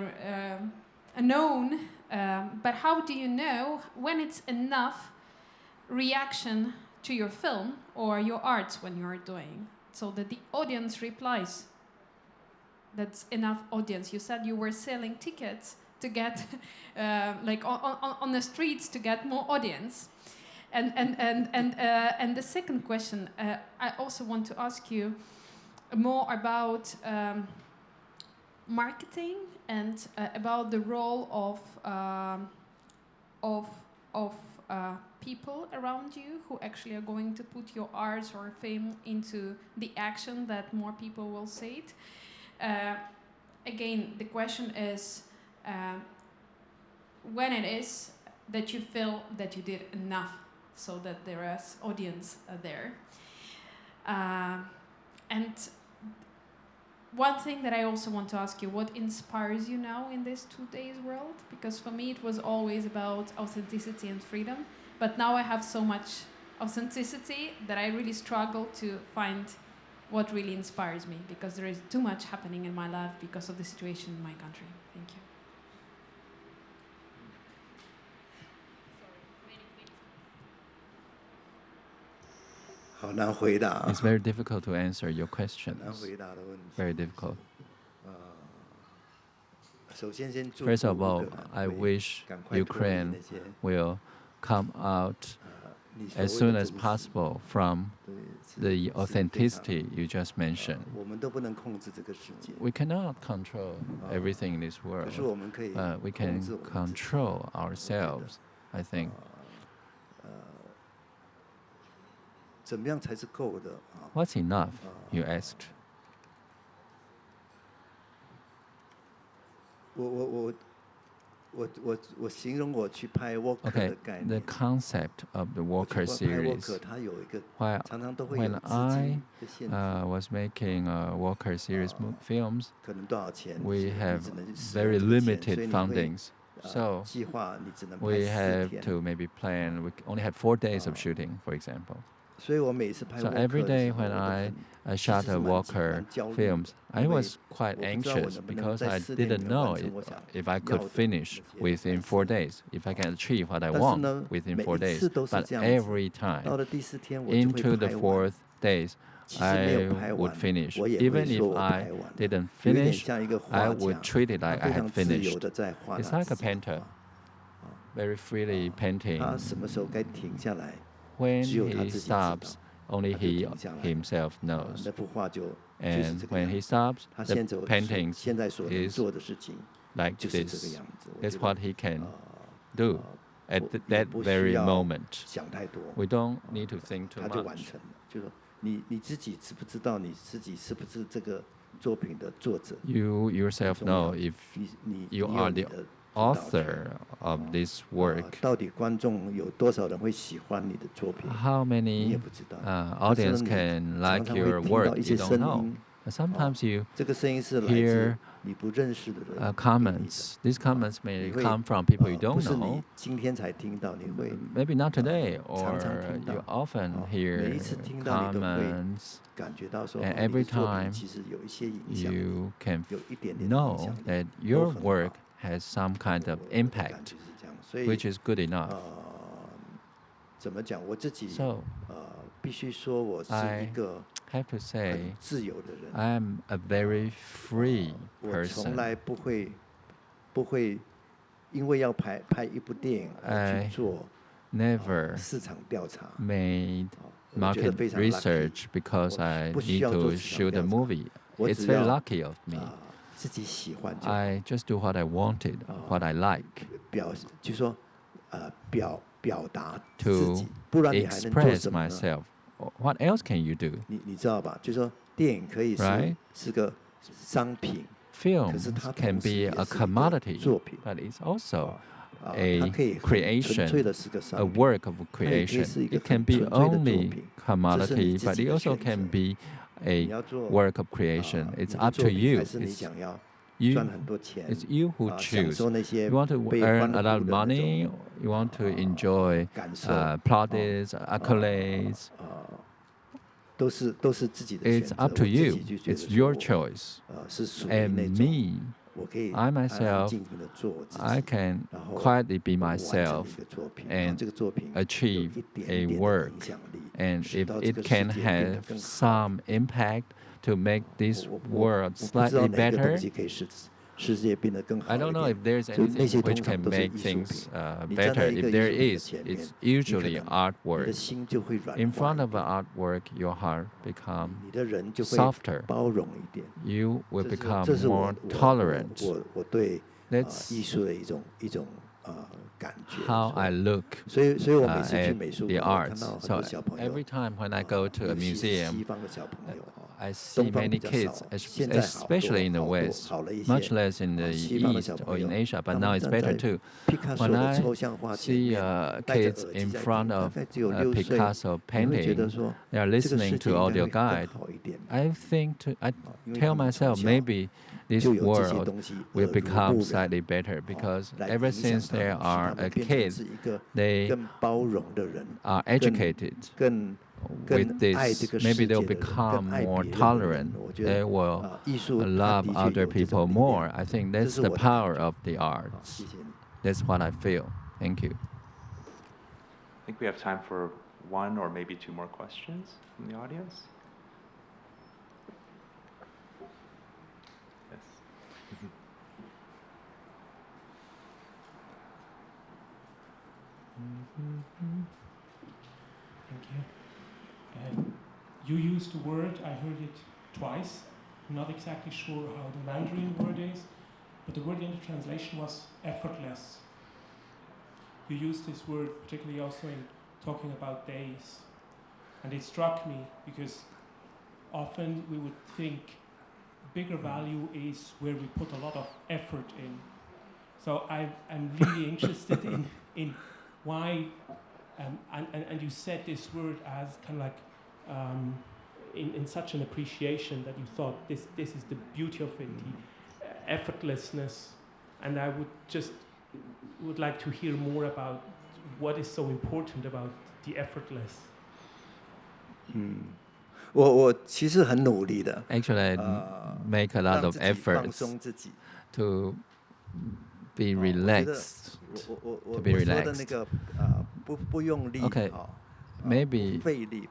known, but how do you know when it's enough reaction to your film or your arts when you're doing, so that the audience replies? That's enough audience. You said you were selling tickets to get, like on the streets to get more audience. And the second question, I also want to ask you more about marketing and about the role of people around you who actually are going to put your art or film into the action that more people will see it. Again, the question is when it is that you feel that you did enough so that there is audience there. And one thing that I also want to ask you, what inspires you now in this 2 days world? Because for me it was always about authenticity and freedom, but now I have so much authenticity that I really struggle to find what really inspires me, because there is too much happening in my life because of the situation in my country. Thank you. It's very difficult to answer your questions. Very difficult. First of all, I wish Ukraine will come out as soon as possible from the authenticity you just mentioned. We cannot control everything in this world. We can control ourselves, I think. What's enough, you asked? Okay, the concept of the Walker series. When I was making Walker series films, we have very limited fundings. So we have to maybe plan, we only have 4 days of shooting, for example. So every day when I shot a Walker films, I was quite anxious because I didn't know if I could finish within 4 days, if I can achieve what I want within 4 days. But every time, into the 4th days, I would finish. Even if I didn't finish, I would treat it like I had finished. It's like a painter, very freely painting. When he stops, only he himself knows. And when he stops, the painting is like this. That's what he can do at that very moment. We don't need to think too much. You yourself know if you are the author of this work. How many audience can like your work? You don't know. Sometimes you hear comments. These comments may come from people you don't know. Maybe not today, or you often hear comments. And every time you can know that your work has some kind of impact, which is good enough. So, I have to say, I am a very free person. I never made market research because I need to shoot a movie. It's very lucky of me. I just do what I wanted, what I like. To express myself. What else can you do? Right? Film can be a commodity, but it's also a creation, a work of creation. It can be only commodity, but it also can be a work of creation. It's up to you. It's you who choose. You want to earn a lot of money, you want to enjoy plaudits, accolades. It's up to you. It's your choice. And me, I myself, I can quietly be myself and achieve a work. And if it can have some impact to make this world slightly better, I don't know if there's anything which can make things better. If there is, it's usually artwork. In front of an artwork, your heart becomes softer. You will become more tolerant. That's how I look at the arts. So every time when I go to a museum, I see many kids, especially in the West, much less in the East or in Asia, but now it's better too. When I see kids in front of Picasso painting, they are listening to audio guide. I tell myself maybe this world will become slightly better because ever since they are a kid, they are educated with this. Maybe they'll become more tolerant. They will love other people more. I think that's the power of the arts. That's what I feel. Thank you. I think we have time for one or maybe two more questions from the audience. Yes. Thank you. You used the word, I heard it twice. I'm not exactly sure how the Mandarin word is, but the word in the translation was effortless. You used this word particularly also in talking about days. And it struck me because often we would think bigger value is where we put a lot of effort in. So I'm really interested in why, and you said this word as kind of like in such an appreciation that you thought this is the beauty of it, the effortlessness, and I would like to hear more about what is so important about the effortless. 我其实很努力的。 Actually, I make a lot of efforts to be relaxed. To be relaxed. Okay, maybe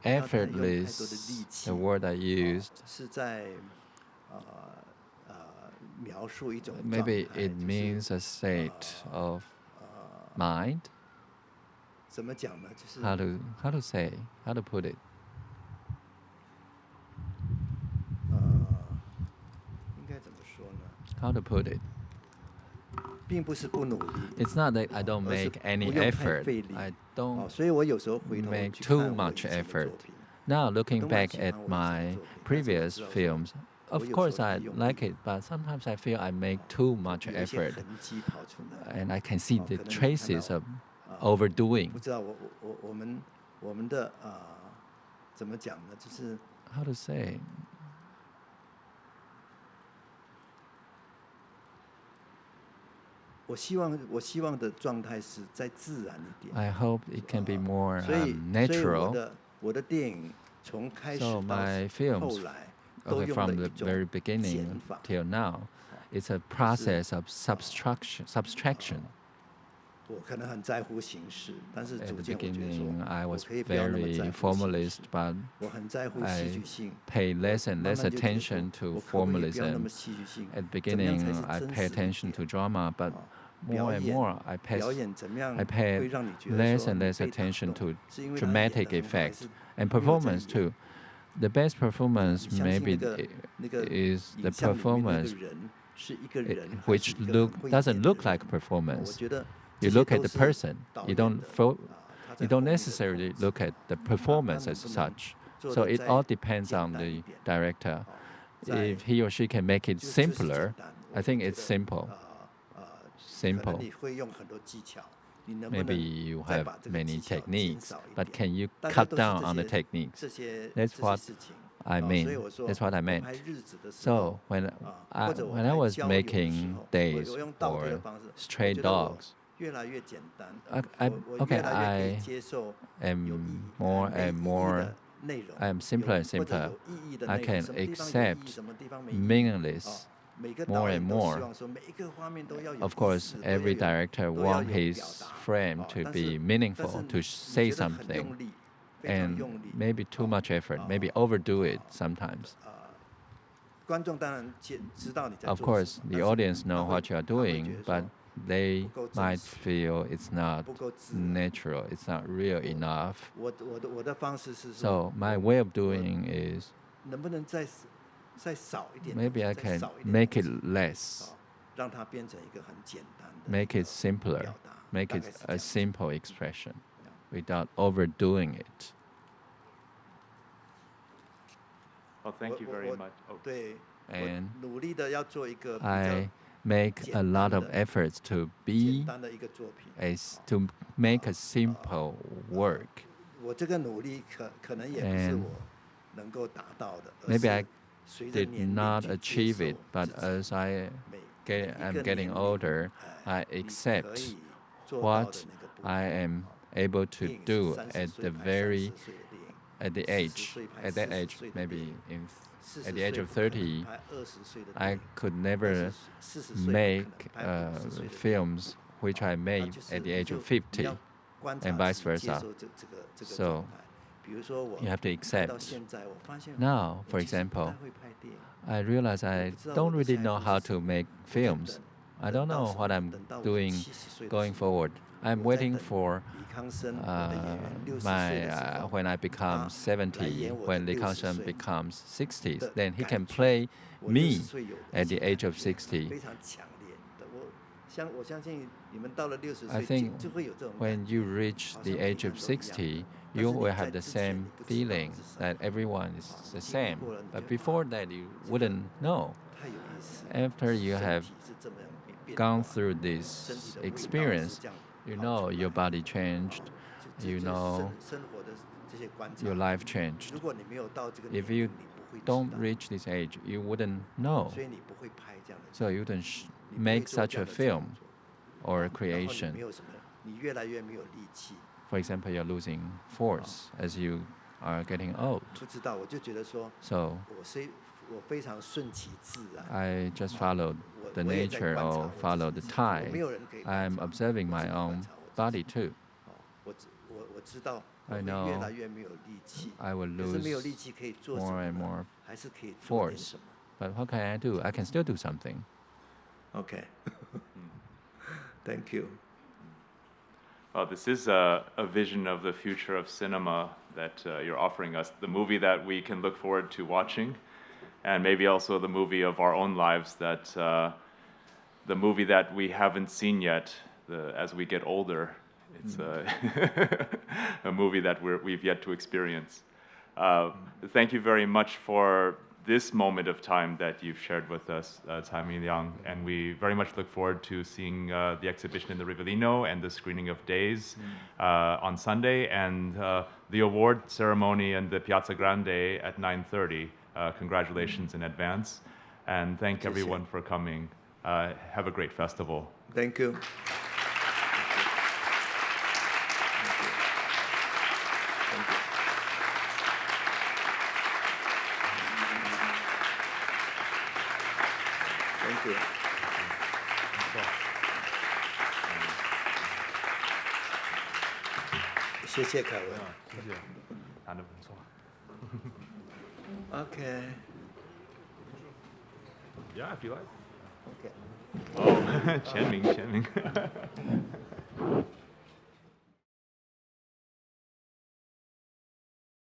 effortless, the word I used, maybe it means a state of mind. How to say? How to put it? How to put it? It's not that I don't make any effort. I don't make too much effort. Now, looking back at my previous films, of course I like it, but sometimes I feel I make too much effort. And I can see the traces of overdoing. How to say? I hope it can be more natural. So my films, from the very beginning till now, it's a process of subtraction. At the beginning, I was very formalist, but I pay less and less attention to formalism. At the beginning, I pay attention to drama, but more and more, I pay less and less attention to dramatic effect and performance too. The best performance maybe is the performance which doesn't look like performance. You look at the person. You don't necessarily look at the performance as such. So it all depends on the director. If he or she can make it simpler, I think it's simple. Simple. Maybe you have many techniques, but can you cut down on the techniques? That's what I mean. That's what I meant. So when I was making Days or Stray Dogs, I am more and more. I am simpler and simpler. I can accept meaningless more and more. Of course, every director wants his frame to be meaningful, to say something, and maybe too much effort, maybe overdo it sometimes. Of course, the audience know what you are doing, but they might feel it's not natural, it's not real enough. So my way of doing is maybe I can make it less, make it simpler, make it a simple expression without overdoing it. Well, thank you very much. Oh. And I make a lot of efforts to make a simple work. And maybe I did not achieve it, but as I'm getting older, I accept what I am able to do at that age, maybe at the age of 30, I could never make films which I made at the age of 50, and vice versa. So you have to accept. Now, for example, I realize I don't really know how to make films. I don't know what I'm doing going forward. I'm waiting for when I become 70, when Li Kangshen becomes 60, then he can play me at the age of 60. I think when you reach the age of 60, you will have the same feeling that everyone is the same. But before that, you wouldn't know. After you have gone through this experience, you know your body changed, you know your life changed. If you don't reach this age, you wouldn't know. So you wouldn't make such a film or a creation. For example, you're losing force as you are getting old. So I just followed the nature or follow the tide. I'm observing my own body too. I know I will lose more and more force. But what can I do? I can still do something. Okay. Thank you. Well, this is a vision of the future of cinema that you're offering us, the movie that we can look forward to watching, and maybe also the movie of our own lives, the movie that we haven't seen yet as we get older. It's a movie that we've yet to experience. Thank you very much for this moment of time that you've shared with us, Tsai Ming-liang, and we very much look forward to seeing the exhibition in the Rivellino and the screening of Days on Sunday, and the award ceremony in the Piazza Grande at 9:30. Congratulations in advance, and thank everyone for coming. Have a great festival. Thank you. Thank you. 谢谢凯文。谢谢，弹得不错。Okay. Yeah, if you like. Okay. Oh, 签名。